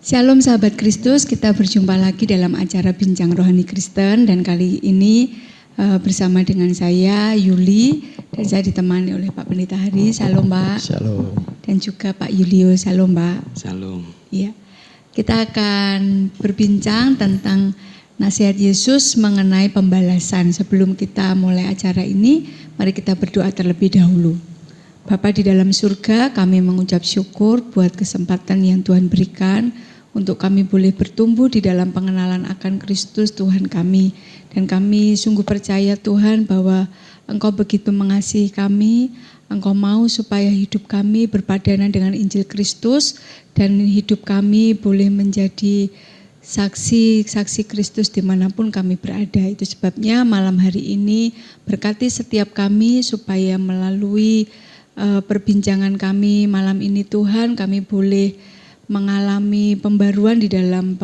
Shalom sahabat Kristus, kita berjumpa lagi dalam acara Bincang Rohani Kristen dan kali ini bersama dengan saya Yuli dan saya ditemani oleh Pak Pendeta Hari. Shalom Pak. Shalom. Dan juga Pak Yulio. Shalom Pak. Shalom. Iya. Kita akan berbincang tentang nasihat Yesus mengenai pembalasan. Sebelum kita mulai acara ini, mari kita berdoa terlebih dahulu. Bapa di dalam surga, kami mengucap syukur buat kesempatan yang Tuhan berikan untuk kami boleh bertumbuh di dalam pengenalan akan Kristus Tuhan kami. Dan kami sungguh percaya Tuhan bahwa Engkau begitu mengasihi kami, Engkau mau supaya hidup kami berpadanan dengan Injil Kristus dan hidup kami boleh menjadi saksi Kristus dimanapun kami berada. Itu sebabnya malam hari ini berkati setiap kami supaya melalui perbincangan kami malam ini Tuhan, kami boleh mengalami pembaruan di dalam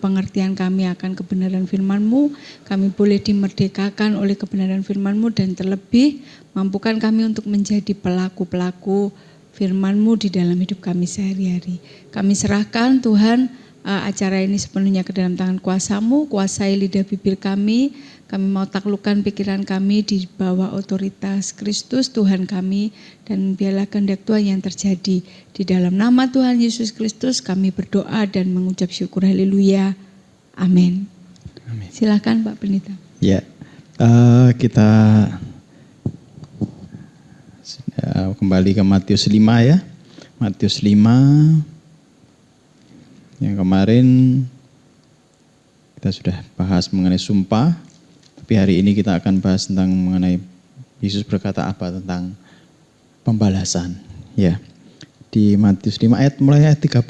pengertian kami akan kebenaran firman-Mu. Kami boleh dimerdekakan oleh kebenaran firman-Mu dan terlebih mampukan kami untuk menjadi pelaku-pelaku firman-Mu di dalam hidup kami sehari-hari. Kami serahkan Tuhan acara ini sepenuhnya ke dalam tangan kuasa-Mu, kuasai lidah bibir kami. Kami mau taklukkan pikiran kami di bawah otoritas Kristus Tuhan kami dan biarlah kehendak Tuhan yang terjadi. Di dalam nama Tuhan Yesus Kristus kami berdoa dan mengucap syukur, haleluya, amin. Silakan Pak Pendeta. Ya, kita kembali ke Matius 5 ya. Matius 5 yang kemarin kita sudah bahas mengenai sumpah. Tapi hari ini kita akan bahas tentang mengenai Yesus berkata apa tentang pembalasan. Ya, di Matius 5 mulai ayat 38.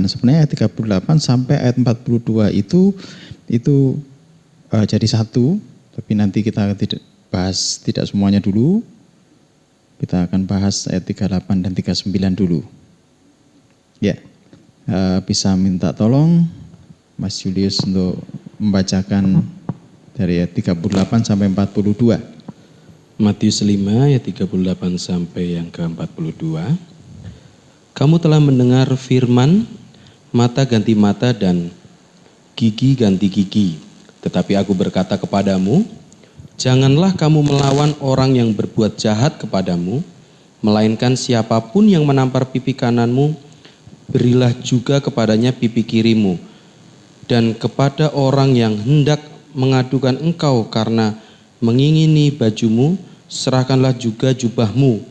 Sebenarnya ayat 38 sampai ayat 42 itu jadi satu. Tapi nanti kita tidak semuanya dulu. Kita akan bahas ayat 38 dan 39 dulu. Ya, bisa minta tolong Mas Julius untuk membacakan dari ayat 38 sampai 42. Matius 5 ayat 38 sampai yang ke-42. Kamu telah mendengar firman, mata ganti mata dan gigi ganti gigi. Tetapi aku berkata kepadamu, janganlah kamu melawan orang yang berbuat jahat kepadamu, melainkan siapapun yang menampar pipi kananmu, berilah juga kepadanya pipi kirimu. Dan kepada orang yang hendak mengadukan engkau karena mengingini bajumu, serahkanlah juga jubahmu.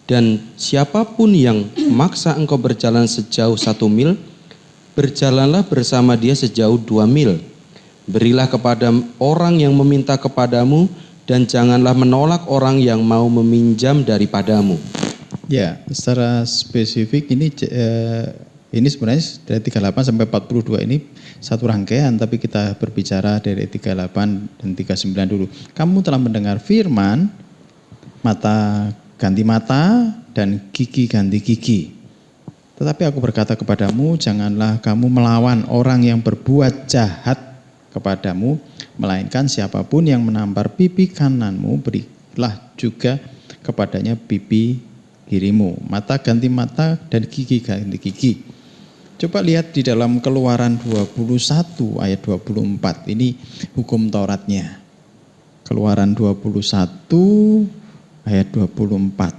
Dan siapapun yang memaksa engkau berjalan sejauh 1 mil, berjalanlah bersama dia sejauh 2 mil. Berilah kepada orang yang meminta kepadamu, dan janganlah menolak orang yang mau meminjam daripadamu. Ya, secara spesifik ini sebenarnya dari 38 sampai 42 ini satu rangkaian, tapi kita berbicara dari 38 dan 39 dulu. Kamu telah mendengar firman, mata ganti mata dan gigi ganti gigi. Tetapi aku berkata kepadamu, janganlah kamu melawan orang yang berbuat jahat kepadamu, melainkan siapapun yang menampar pipi kananmu, berilah juga kepadanya pipi kirimu. Mata ganti mata dan gigi ganti gigi. Coba lihat di dalam Keluaran 21 ayat 24, ini hukum Tauratnya. Keluaran 21 ayat 24.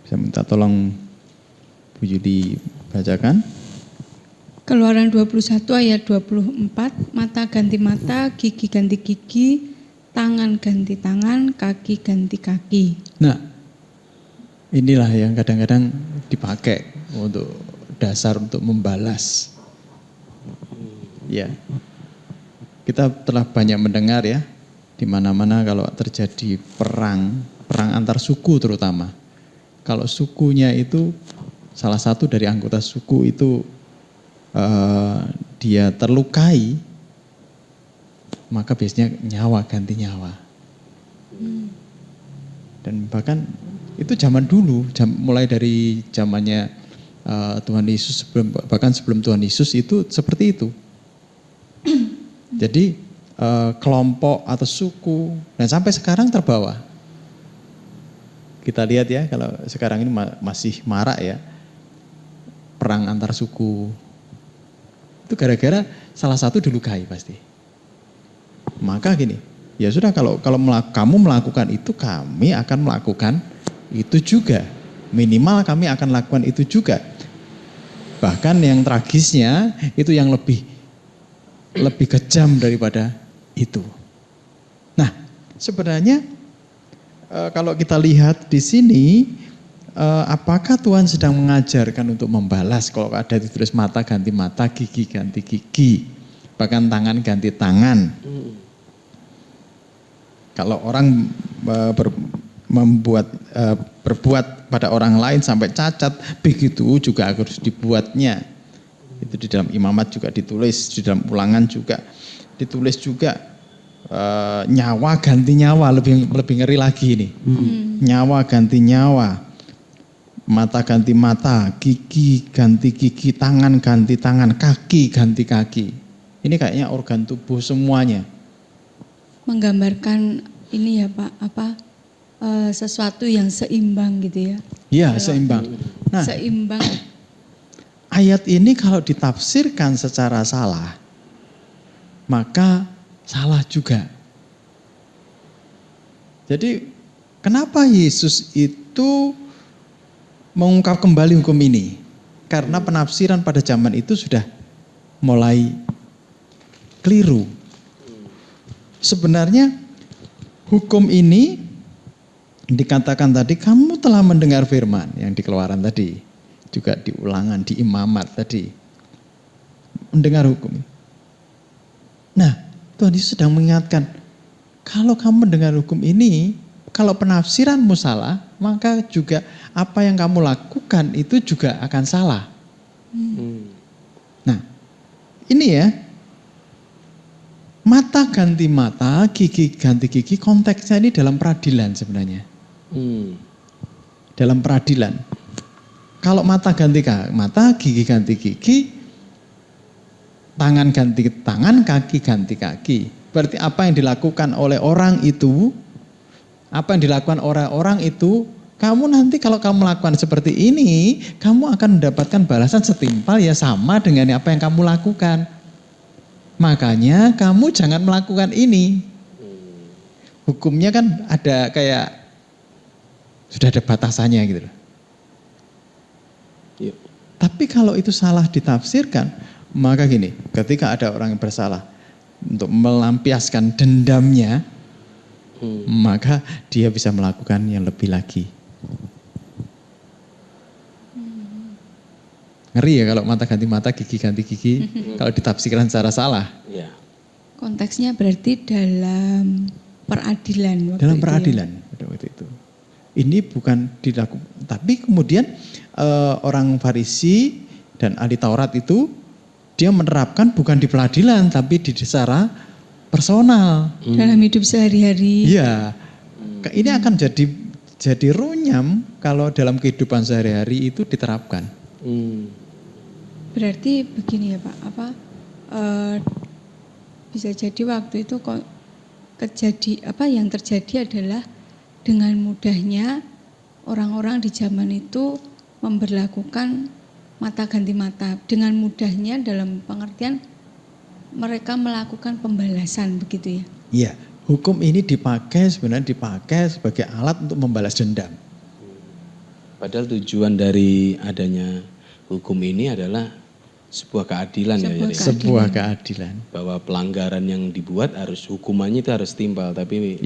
Bisa minta tolong Bu Yudi bacakan. Keluaran 21 ayat 24, mata ganti mata, gigi ganti gigi, tangan ganti tangan, kaki ganti kaki. Nah, inilah yang kadang-kadang dipakai untuk dasar untuk membalas. Ya, kita telah banyak mendengar ya, di mana-mana kalau terjadi perang antar suku terutama. Kalau sukunya itu salah satu dari anggota suku itu dia terlukai, maka biasanya nyawa ganti nyawa. Dan bahkan itu zaman dulu, mulai dari zamannya Tuhan Yesus, bahkan sebelum Tuhan Yesus itu seperti itu. Jadi kelompok atau suku, dan sampai sekarang terbawa. kita lihat ya, kalau sekarang ini masih marak ya, perang antar suku. Itu gara-gara salah satu dilukai pasti. Maka gini, ya sudah kalau kamu melakukan itu, kami akan melakukan itu juga. Minimal kami akan lakukan itu juga. Bahkan yang tragisnya itu yang lebih kejam daripada itu. Nah, sebenarnya kalau kita lihat di sini, apakah Tuhan sedang mengajarkan untuk membalas? Kalau ada ditulis mata ganti mata, gigi ganti gigi, bahkan tangan ganti tangan. Kalau orang berbuat pada orang lain sampai cacat, begitu juga harus dibuatnya. Itu di dalam Imamat juga ditulis, di dalam Ulangan juga ditulis juga, nyawa ganti nyawa, lebih ngeri lagi ini. Nyawa ganti nyawa, mata ganti mata, gigi ganti gigi, tangan ganti tangan, kaki ganti kaki. Ini kayaknya organ tubuh semuanya. Menggambarkan ini ya Pak, sesuatu yang seimbang gitu ya. Iya, seimbang. Nah, seimbang. Ayat ini kalau ditafsirkan secara salah, maka salah juga. Jadi kenapa Yesus itu mengungkap kembali hukum ini? Karena penafsiran pada zaman itu sudah mulai keliru. Sebenarnya hukum ini dikatakan tadi, kamu telah mendengar firman yang di Keluaran tadi, juga di Ulangan, di Imamat tadi. Mendengar hukum. Nah, Tuhan Yesus sedang mengingatkan, kalau kamu mendengar hukum ini, kalau penafsiranmu salah, maka juga apa yang kamu lakukan itu juga akan salah. Nah, ini ya, mata ganti mata, gigi ganti gigi, konteksnya ini dalam peradilan sebenarnya. Dalam peradilan. Kalau mata ganti mata, gigi ganti gigi, tangan ganti tangan, kaki ganti kaki. Berarti apa yang dilakukan oleh orang itu, kamu nanti kalau kamu melakukan seperti ini, kamu akan mendapatkan balasan setimpal ya sama dengan apa yang kamu lakukan. Makanya kamu jangan melakukan ini. Hukumnya kan ada kayak, sudah ada batasannya gitu loh. Iya. Tapi kalau itu salah ditafsirkan, maka gini, ketika ada orang yang bersalah, untuk melampiaskan dendamnya, maka dia bisa melakukan yang lebih lagi. Ngeri ya kalau mata ganti mata, gigi ganti gigi, kalau ditafsirkan secara salah. Ya. Konteksnya berarti dalam peradilan waktu Dalam itu peradilan pada waktu itu. Ini bukan dilakukan, tapi kemudian orang Farisi dan ahli Taurat itu dia menerapkan bukan di pengadilan tapi di secara personal. Dalam hidup sehari-hari. Iya. Ini akan jadi runyam kalau dalam kehidupan sehari-hari itu diterapkan. Berarti begini ya Pak, bisa jadi waktu itu kok yang terjadi adalah dengan mudahnya orang-orang di zaman itu memberlakukan mata ganti mata. Dengan mudahnya dalam pengertian mereka melakukan pembalasan begitu ya. Iya, hukum ini sebenarnya dipakai sebagai alat untuk membalas dendam. Padahal tujuan dari adanya hukum ini adalah sebuah keadilan ya. Sebuah keadilan. Bahwa pelanggaran yang dibuat hukumannya itu harus timpal. Tapi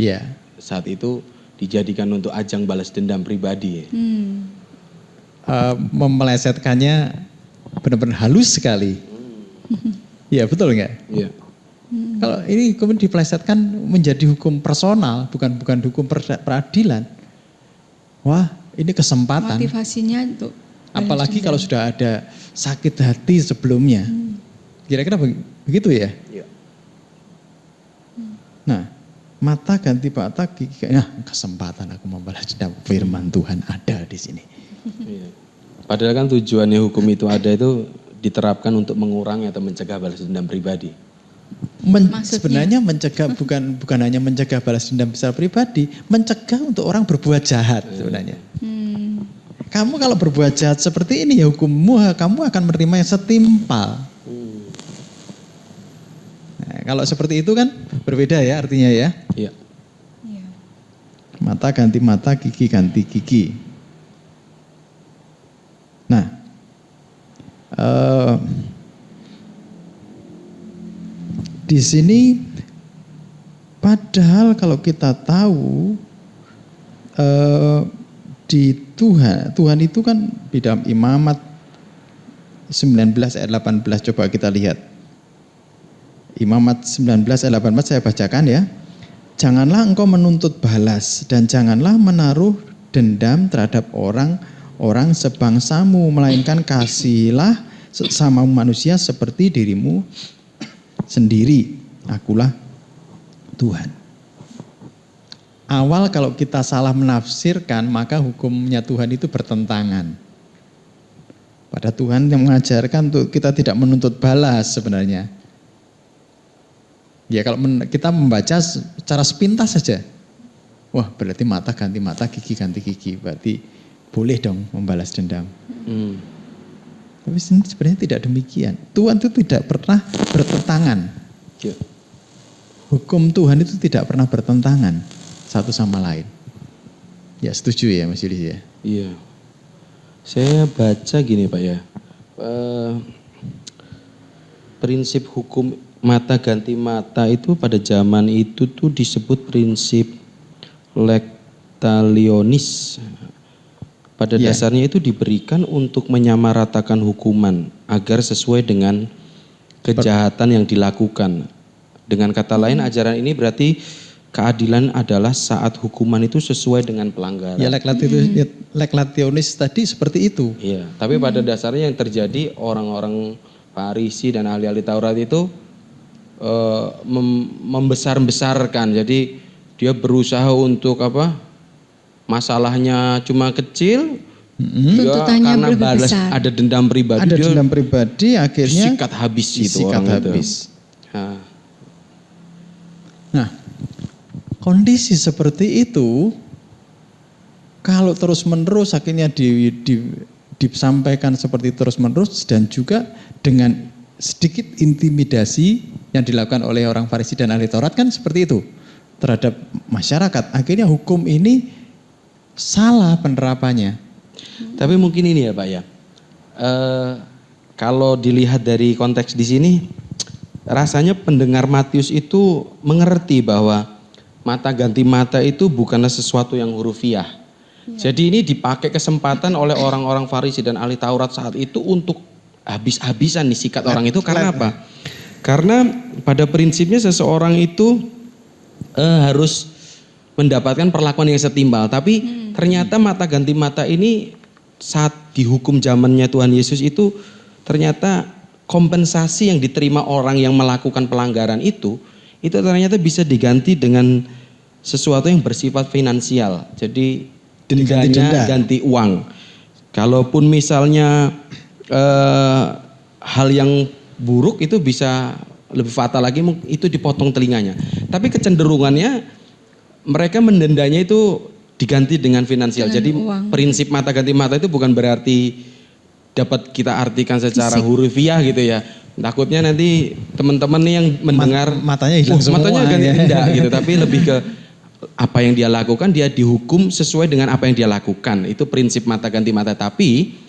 saat itu dijadikan untuk ajang balas dendam pribadi ya. Memelesetkannya benar-benar halus sekali. Iya betul nggak? Iya. Kalau ini kemudian dipelesetkan menjadi hukum personal, bukan hukum peradilan. Wah, ini kesempatan. Motivasinya untuk apalagi kalau sudah ada sakit hati sebelumnya. Kira-kira begitu ya? Iya. Nah, mata ganti mata, gigi, kesempatan aku membalas dendam. Firman Tuhan ada di sini. Iya. Padahal kan tujuannya hukum itu ada itu diterapkan untuk mengurangi atau mencegah balas dendam pribadi. Maksudnya? Sebenarnya mencegah bukan hanya mencegah balas dendam secara pribadi, mencegah untuk orang berbuat jahat sebenarnya. Kamu kalau berbuat jahat seperti ini ya hukummu, kamu akan menerima yang setimpal. Nah, kalau seperti itu kan berbeda ya artinya ya. Iya. Iya. Mata ganti mata, gigi ganti gigi. Nah, di sini padahal kalau kita tahu di Tuhan itu kan di dalam Imamat 19 ayat 18, coba kita lihat. Imamat 19 ayat 18 saya bacakan ya. Janganlah engkau menuntut balas dan janganlah menaruh dendam terhadap orang sebangsamu, melainkan kasihilah sesama manusia seperti dirimu sendiri. Akulah Tuhan. Awal kalau kita salah menafsirkan, maka hukumnya Tuhan itu bertentangan. Pada Tuhan yang mengajarkan untuk kita tidak menuntut balas sebenarnya. Ya kalau kita membaca secara sepintas saja. Wah berarti mata ganti mata, gigi ganti gigi. Berarti boleh dong membalas dendam. Tapi sebenarnya tidak demikian. Tuhan itu tidak pernah bertentangan. Ya. Hukum Tuhan itu tidak pernah bertentangan satu sama lain. Ya setuju ya Mas Yuli ya? Iya. Saya baca gini Pak ya. Prinsip hukum mata ganti mata itu pada zaman itu tuh disebut prinsip lex talionis. Pada dasarnya itu diberikan untuk menyamaratakan hukuman agar sesuai dengan kejahatan yang dilakukan. Dengan kata lain ajaran ini berarti keadilan adalah saat hukuman itu sesuai dengan pelanggaran. Ya lex talionis tadi seperti itu. Iya, tapi pada dasarnya yang terjadi orang-orang Farisi dan ahli-ahli Taurat itu membesar-besarkan. Jadi dia berusaha untuk apa? Masalahnya cuma kecil, dia karena balas besar. Ada dendam pribadi. Ada dendam pribadi, akhirnya sikat habis itu sikat orang habis. Itu. Nah, kondisi seperti itu kalau terus-menerus akhirnya disampaikan seperti terus-menerus dan juga dengan sedikit intimidasi yang dilakukan oleh orang Farisi dan ahli Taurat kan seperti itu terhadap masyarakat. Akhirnya hukum ini salah penerapannya. Tapi mungkin ini ya Pak ya, kalau dilihat dari konteks di sini, rasanya pendengar Matius itu mengerti bahwa mata ganti mata itu bukanlah sesuatu yang hurufiah. Jadi ini dipakai kesempatan oleh orang-orang Farisi dan ahli Taurat saat itu untuk habis-habisan nih sikat orang itu. Karena apa? Karena pada prinsipnya seseorang itu harus mendapatkan perlakuan yang setimpal. Tapi ternyata mata ganti mata ini saat dihukum zamannya Tuhan Yesus itu ternyata kompensasi yang diterima orang yang melakukan pelanggaran itu ternyata bisa diganti dengan sesuatu yang bersifat finansial. Jadi dendanya ganti uang. Kalaupun misalnya hal yang buruk itu bisa lebih fatal lagi, itu dipotong telinganya. Tapi kecenderungannya mereka mendendanya itu diganti dengan finansial. Jadi uang. Prinsip mata ganti mata itu bukan berarti dapat kita artikan secara hurufiah gitu ya. Takutnya nanti teman-teman nih yang mendengar matanya hilang semua. Matanya ganti enggak gitu, tapi lebih ke apa yang dia lakukan, dia dihukum sesuai dengan apa yang dia lakukan. Itu prinsip mata ganti mata. Tapi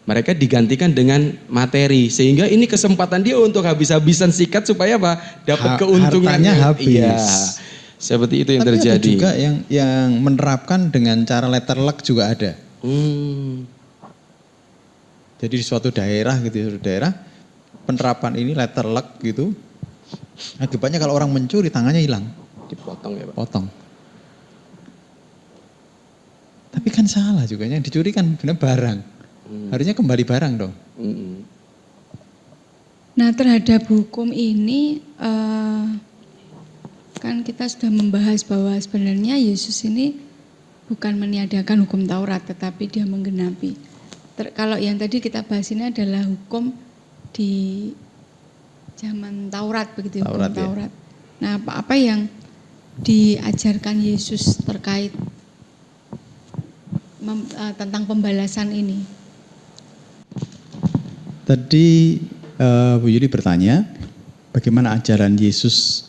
mereka digantikan dengan materi, sehingga ini kesempatan dia untuk habis-habisan sikat supaya apa? Dapat keuntungan. Hartanya habis. Iya, seperti itu yang tapi terjadi. Ada juga yang menerapkan dengan cara letter luck juga ada. Jadi di suatu daerah penerapan ini letter luck gitu. Akibatnya kalau orang mencuri tangannya hilang. Dipotong ya Pak? Potong. Tapi kan salah juga, yang dicuri kan benar barang. Harusnya kembali barang dong. Nah terhadap hukum ini kan kita sudah membahas bahwa sebenarnya Yesus ini bukan meniadakan hukum Taurat tetapi dia menggenapi. Kalau yang tadi kita bahas ini adalah hukum di zaman Taurat begitu, hukum Taurat, ya. Taurat. Nah, apa yang diajarkan Yesus terkait tentang pembalasan ini? Tadi Bu Yudi bertanya, bagaimana ajaran Yesus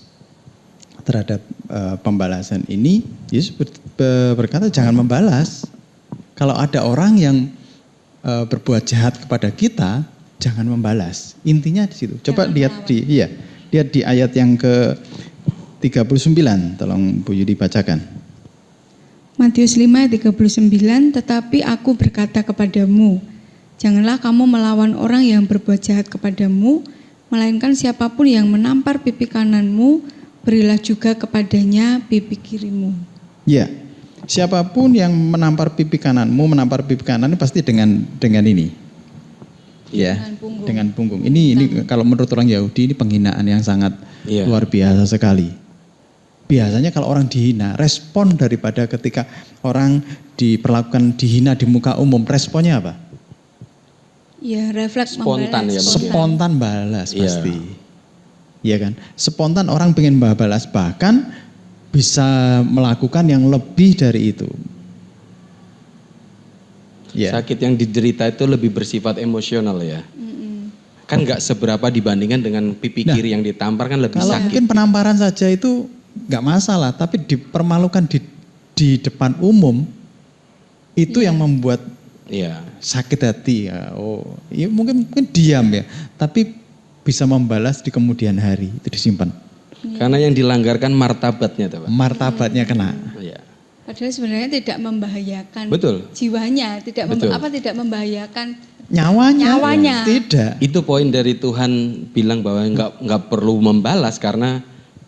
terhadap pembalasan ini? Yesus berkata jangan membalas. Kalau ada orang yang berbuat jahat kepada kita, jangan membalas. Intinya di situ. Coba lihat di ayat yang ke 39, tolong Bu Yudi bacakan. Matius 5 ayat 39, tetapi aku berkata kepadamu, janganlah kamu melawan orang yang berbuat jahat kepadamu, melainkan siapapun yang menampar pipi kananmu, berilah juga kepadanya pipi kirimu. Ya, siapapun yang menampar pipi kananmu, menampar pipi kanan pasti dengan ini. Ya, dengan punggung. Ini kalau menurut orang Yahudi ini penghinaan yang sangat luar biasa sekali. Biasanya kalau orang dihina, respon daripada ketika orang diperlakukan dihina di muka umum, responnya apa? Ya, refleks Spontan membalas. ya, Spontan balas pasti. Iya kan? Spontan orang pengen balas, bahkan bisa melakukan yang lebih dari itu. Ya. Sakit yang diderita itu lebih bersifat emosional ya. Kan nggak seberapa dibandingkan dengan pipi kiri yang ditampar kan lebih Kalau sakit. mungkin penamparan saja itu nggak masalah, tapi dipermalukan di depan umum itu yang membuat sakit hati. Ya mungkin diam ya, tapi bisa membalas di kemudian hari itu disimpan. Karena yang dilanggarkan martabatnya, Pak. Martabatnya kena. Iya. Padahal sebenarnya tidak membahayakan jiwanya, tidak membahayakan nyawanya. Tidak. Itu poin dari Tuhan bilang bahwa nggak perlu membalas karena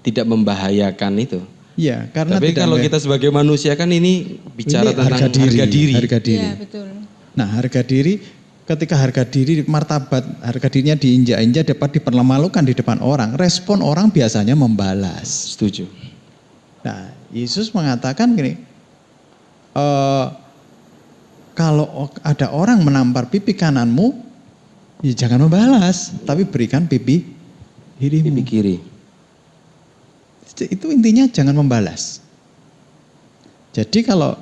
tidak membahayakan itu. Iya, karena tapi kalau kita sebagai manusia kan ini bicara tentang harga diri. Harga diri. Iya, betul. Nah, harga diri, ketika harga diri, martabat, harga dirinya diinjak-injak dapat dipermalukan di depan orang, respon orang biasanya membalas. Setuju. Nah, Yesus mengatakan gini, kalau ada orang menampar pipi kananmu, ya jangan membalas, tapi berikan pipi kirimu. Pipi kiri. Itu intinya jangan membalas. Jadi kalau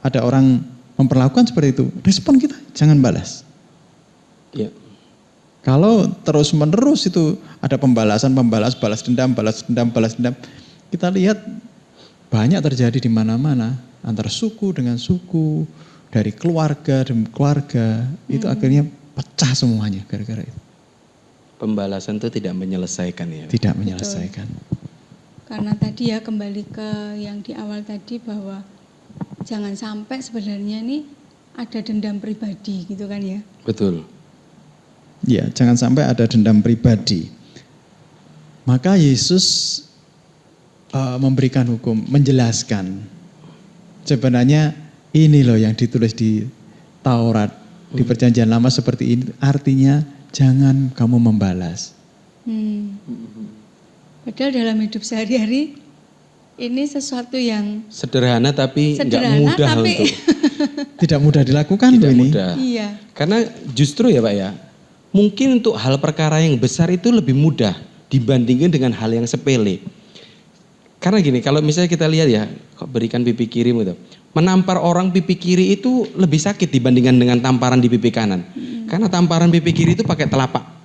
ada orang memperlakukan seperti itu, respon kita jangan balas. Ya. Kalau terus menerus itu ada balas dendam, kita lihat banyak terjadi di mana-mana antara suku dengan suku, dari keluarga demi keluarga, itu akhirnya pecah semuanya gara-gara itu. Pembalasan itu tidak menyelesaikan ya. Tidak menyelesaikan. Karena tadi ya kembali ke yang di awal tadi bahwa jangan sampai sebenarnya ini ada dendam pribadi gitu kan ya. Betul. Ya, jangan sampai ada dendam pribadi. Maka Yesus memberikan hukum, menjelaskan. Sebenarnya ini loh yang ditulis di Taurat, di Perjanjian Lama seperti ini. Artinya jangan kamu membalas. Padahal dalam hidup sehari-hari ini sesuatu yang sederhana tapi nggak mudah tapi untuk tidak mudah dilakukan tidak ini. Mudah. Iya. Karena justru ya Pak ya, mungkin untuk hal perkara yang besar itu lebih mudah dibandingkan dengan hal yang sepele. Karena gini, kalau misalnya kita lihat ya, berikan pipi kiri gitu. Menampar orang pipi kiri itu lebih sakit dibandingkan dengan tamparan di pipi kanan. Karena tamparan pipi kiri itu pakai telapak.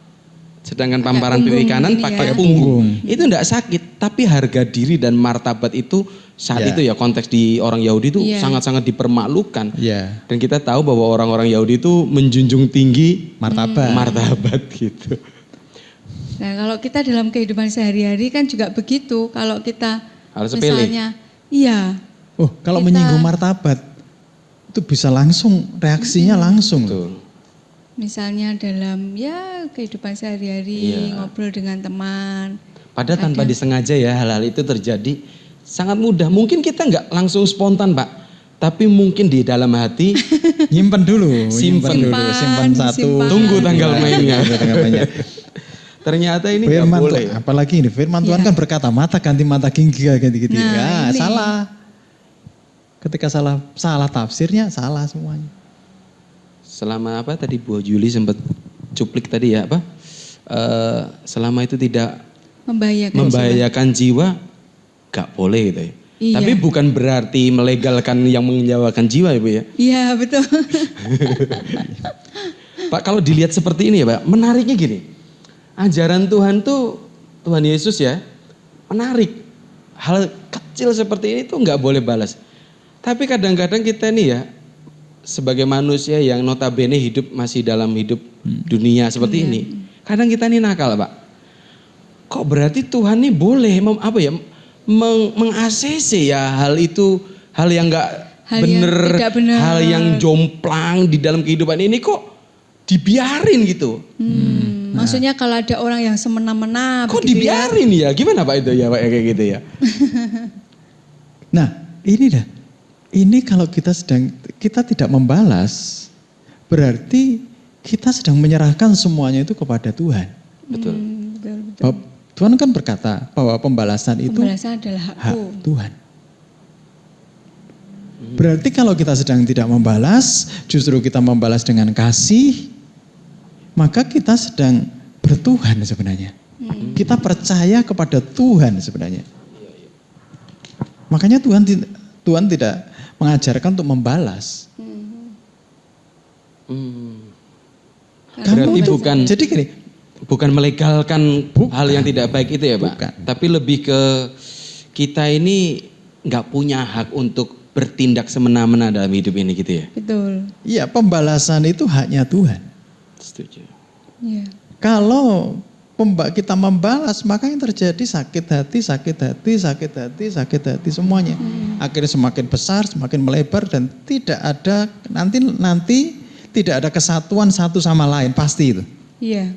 Sedangkan tamparan pipi kanan pakai punggung. Itu enggak sakit, tapi harga diri dan martabat itu saat itu ya konteks di orang Yahudi itu sangat-sangat dipermalukan. Dan kita tahu bahwa orang-orang Yahudi itu menjunjung tinggi martabat gitu. Nah, kalau kita dalam kehidupan sehari-hari kan juga begitu. Kalau kita hal sepele. Misalnya, iya. Kalau menyinggung martabat itu bisa langsung reaksinya langsung. Betul. Misalnya dalam ya kehidupan sehari-hari ngobrol dengan teman. Padahal tanpa disengaja ya hal-hal itu terjadi sangat mudah. Mungkin kita nggak langsung spontan Pak, tapi mungkin di dalam hati simpan simpan satu. Tunggu tanggal mainnya. Ternyata ini nggak boleh. Apalagi ini firman Tuhan kan berkata mata ganti mata, gigi ganti. Nah, salah. Ketika salah tafsirnya salah semuanya. Selama apa tadi Bu Juli sempat cuplik tadi ya apa? selama itu tidak Membahayakan jiwa, gak boleh gitu ya. Iya. Tapi bukan berarti melegalkan yang menyawakan jiwa ya Bu ya. Iya, betul. Pak, kalau dilihat seperti ini ya Pak, menariknya gini. Ajaran Tuhan tuh, Tuhan Yesus ya, menarik. Hal kecil seperti ini tuh nggak boleh balas. Tapi kadang-kadang kita nih ya, sebagai manusia yang notabene hidup masih dalam hidup dunia seperti ini. Kadang kita nih nakal Pak. Kok berarti Tuhan nih boleh meng-ACC ya hal itu, hal yang nggak Hal yang bener, tidak benar. hal yang jomplang di dalam kehidupan ini kok dibiarin gitu. Maksudnya kalau ada orang yang semena-mena Kok begitu ya. dibiarin ya? Gimana Pak itu ya Pak kayak gitu ya? Nah, ini dah. Ini kalau kita tidak membalas, berarti kita sedang menyerahkan semuanya itu kepada Tuhan. Betul. Betul. Tuhan kan berkata bahwa pembalasan itu Pembalasan adalah hak hakku. Tuhan. Berarti kalau kita sedang tidak membalas, justru kita membalas dengan kasih, maka kita sedang bertuhan sebenarnya. Kita percaya kepada Tuhan sebenarnya. Makanya Tuhan tidak mengajarkan untuk membalas. Berarti bukan Jadi gini, bukan melegalkan hal yang tidak baik itu ya Pak. Bukan. Tapi lebih ke kita ini nggak punya hak untuk bertindak semena-mena dalam hidup ini gitu ya. Betul. iya pembalasan itu haknya Tuhan. Setuju. Iya. Kalau kita membalas, maka yang terjadi sakit hati semuanya. Akhirnya semakin besar, semakin melebar dan tidak ada nanti tidak ada kesatuan satu sama lain, pasti itu. Iya.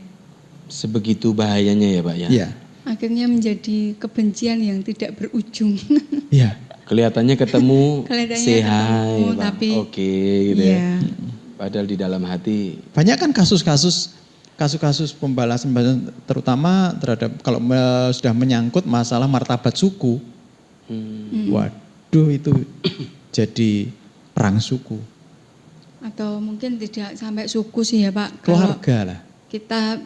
Sebegitu bahayanya ya Pak ya. Iya. Akhirnya menjadi kebencian yang tidak berujung. Iya. Kelihatannya ketemu, Kelihatannya say ketemu, hi, Pak. tapi- Oke gitu Iya. ya. Padahal di dalam hati Banyak kan kasus-kasus pembalasan terutama terhadap kalau sudah menyangkut masalah martabat suku. Waduh itu jadi perang suku. Atau mungkin tidak sampai suku sih ya Pak. Kalau Keluarga lah. kita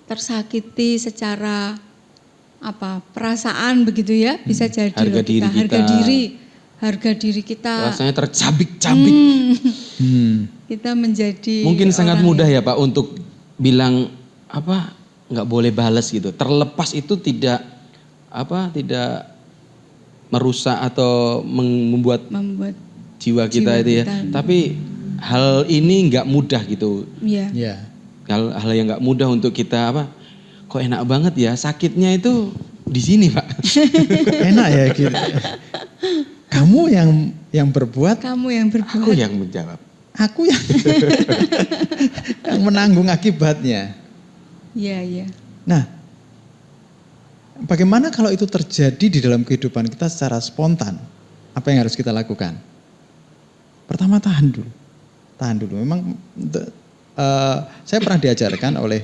tersakiti secara perasaan begitu ya, bisa jadi Harga loh diri kita. harga diri kita rasanya tercabik-cabik. kita menjadi Mungkin sangat orang mudah ya Pak untuk bilang nggak boleh balas gitu. Terlepas itu tidak merusak atau membuat membuat jiwa kita jiwa itu ya. kita. Tapi hal ini nggak mudah gitu. ya Iya. Hal yang nggak mudah untuk kita kok enak banget ya sakitnya itu di sini Pak. Enak ya gitu. Kamu yang berbuat, kamu yang berbuat. Aku yang menjawab. aku yang yang menanggung akibatnya. Iya. Nah, bagaimana kalau itu terjadi di dalam kehidupan kita secara spontan? Apa yang harus kita lakukan? Pertama tahan dulu. Memang saya pernah diajarkan oleh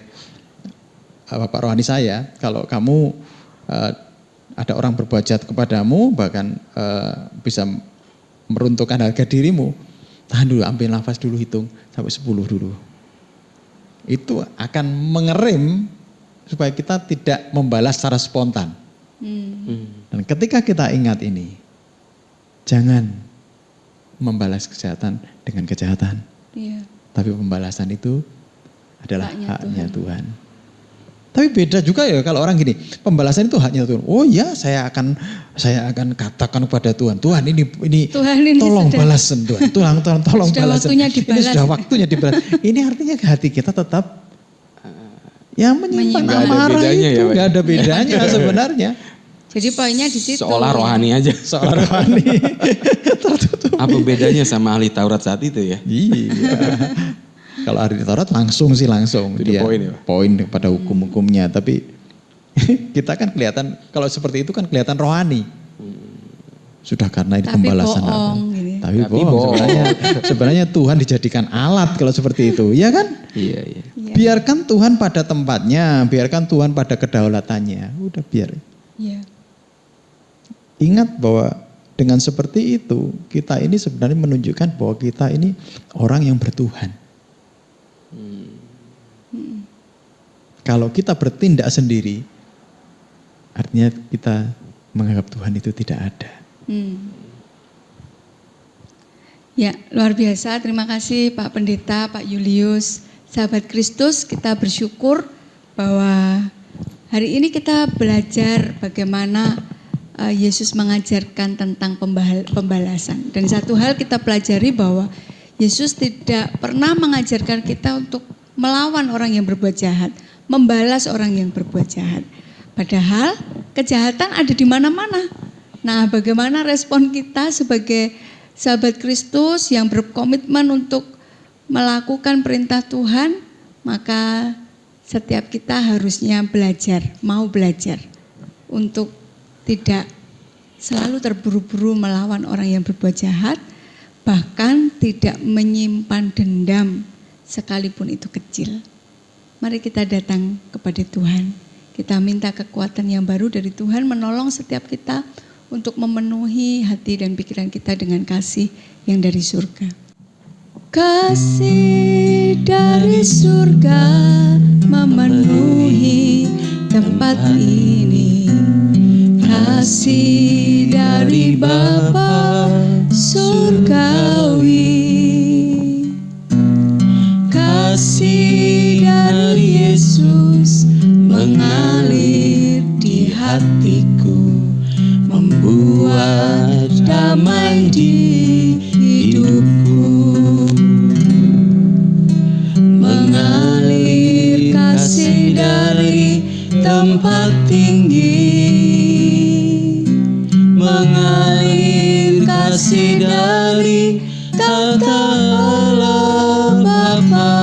Bapak rohani saya, kalau kamu ada orang berbuat jahat kepadamu, bahkan bisa meruntuhkan harga dirimu, tahan dulu, ambil nafas dulu, hitung sampai 10 dulu. Itu akan mengerem supaya kita tidak membalas secara spontan. Dan ketika kita ingat ini, jangan membalas kejahatan dengan kejahatan. Iya. Tapi pembalasan itu adalah Haknya haknya Tuhan. Tapi beda juga ya kalau orang gini, pembalasan itu haknya Tuhan. Oh ya, saya akan katakan kepada Tuhan, Tuhan ini Tuhan ini tolong sudah- balasan Tuhan. Tolong Sudah balasan. waktunya Ini dibalas. sudah waktunya dibalas. Ini artinya hati kita tetap ya menyimpan Nggak ada amarah bedanya itu, ya, Pak? nggak ada bedanya sebenarnya. Jadi poinnya di situ. Seolah rohani aja. Seorang rohani tertutup. Apa bedanya sama ahli Taurat saat itu ya? Iya. Kalau ahli Taurat langsung. Itu Dia poin ya, Pak? poin pada hukum-hukumnya. Tapi kita kan kelihatan, kalau seperti itu kan kelihatan rohani. Sudah karena ini Tapi pembalasan. bohong, gitu ya. Tapi Tapi bohong. bohong. Sebenarnya Tuhan dijadikan alat kalau seperti itu. Iya kan? Iya. Iya. Biarkan Tuhan pada tempatnya. Biarkan Tuhan pada kedaulatannya. Udah biar. Iya. Ingat bahwa dengan seperti itu, kita ini sebenarnya menunjukkan bahwa kita ini orang yang bertuhan. Kalau kita bertindak sendiri, artinya kita menganggap Tuhan itu tidak ada. Ya, luar biasa. Terima kasih Pak Pendeta, Pak Julius. Sahabat Kristus, kita bersyukur bahwa hari ini kita belajar bagaimana Yesus mengajarkan tentang pembalasan. Dan satu hal kita pelajari bahwa Yesus tidak pernah mengajarkan kita untuk melawan orang yang berbuat jahat, membalas orang yang berbuat jahat. Padahal kejahatan ada di mana-mana. Nah, bagaimana respon kita sebagai sahabat Kristus yang berkomitmen untuk melakukan perintah Tuhan? Maka setiap kita harusnya belajar, mau belajar untuk tidak selalu terburu-buru melawan orang yang berbuat jahat, bahkan tidak menyimpan dendam sekalipun itu kecil. Mari kita datang kepada Tuhan. Kita minta kekuatan yang baru dari Tuhan menolong setiap kita untuk memenuhi hati dan pikiran kita dengan kasih yang dari surga. Kasih dari surga memenuhi tempat ini. Kasih dari Bapa surgawi. Kasih dari Yesus mengalir di hatiku, membuat damai di hidupku. Mengalir kasih dari tempat tinggi, mengalir kasih dari tata Allah Bapa,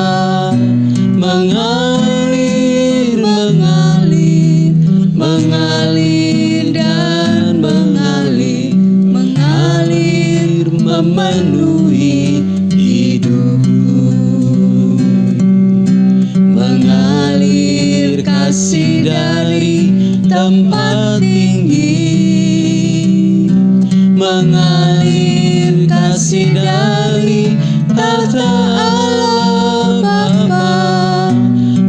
mengalir, mengalir, mengalir dan mengalir, mengalir memenuhi hidupku. Mengalir kasih dari tempat tinggi, mengalir kasih dari tata Allah Bapa,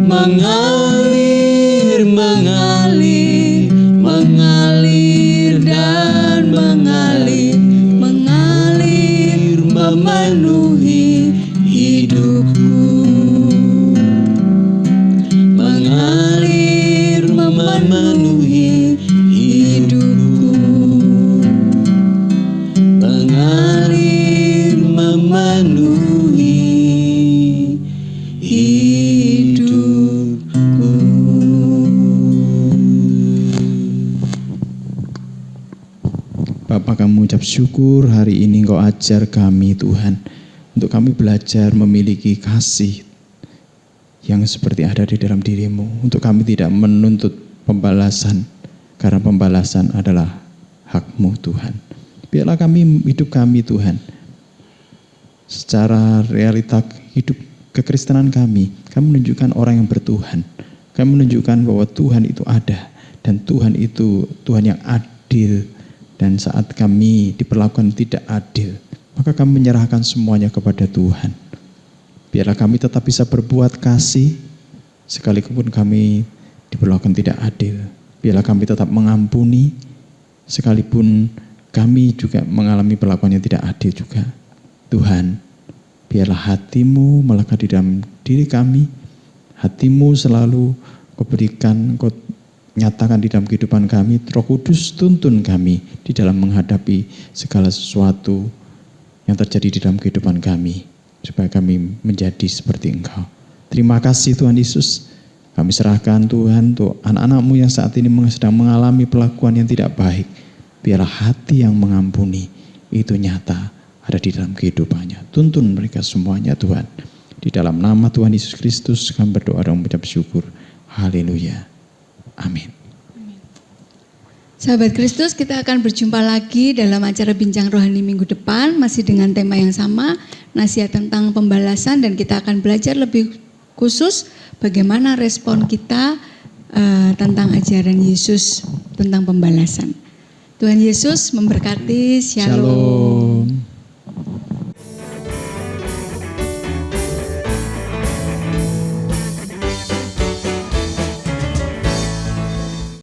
mengalir, mengalir, mengalir dan mengalir, mengalir memenuhi hidupku. Mengalir memenuhi hidupku. Mengalir memenuhi hidupku. Bapa, kami ucap syukur hari ini Engkau ajar kami Tuhan, untuk kami belajar memiliki kasih yang seperti ada di dalam diri-Mu, untuk kami tidak menuntut pembalasan, karena pembalasan adalah hak-Mu Tuhan. Biarlah hidup kami Tuhan, secara realita hidup kekristenan kami menunjukkan orang yang bertuhan. Kami menunjukkan bahwa Tuhan itu ada, dan Tuhan itu Tuhan yang adil. Dan saat kami diperlakukan tidak adil, maka kami menyerahkan semuanya kepada Tuhan. Biarlah kami tetap bisa berbuat kasih, sekalipun kami diperlakukan tidak adil. Biarlah kami tetap mengampuni, sekalipun kami juga mengalami perlakuan yang tidak adil juga. Tuhan, biarlah hati-Mu melekat di dalam diri kami. Hati-Mu selalu Kau berikan, Kau nyatakan di dalam kehidupan kami. Roh Kudus tuntun kami di dalam menghadapi segala sesuatu yang terjadi di dalam kehidupan kami, supaya kami menjadi seperti Engkau. Terima kasih Tuhan Yesus. Kami serahkan Tuhan untuk anak-anak-Mu yang saat ini sedang mengalami perlakuan yang tidak baik. Biarlah hati yang mengampuni itu nyata ada di dalam kehidupannya. Tuntun mereka semuanya Tuhan. Di dalam nama Tuhan Yesus Kristus kami berdoa dan mengucap syukur. Haleluya. Amin. Sahabat Kristus, kita akan berjumpa lagi dalam acara Bincang Rohani minggu depan, masih dengan tema yang sama, nasihat tentang pembalasan, dan kita akan belajar lebih khusus bagaimana respon kita tentang ajaran Yesus tentang pembalasan. Tuhan Yesus memberkati. Shalom.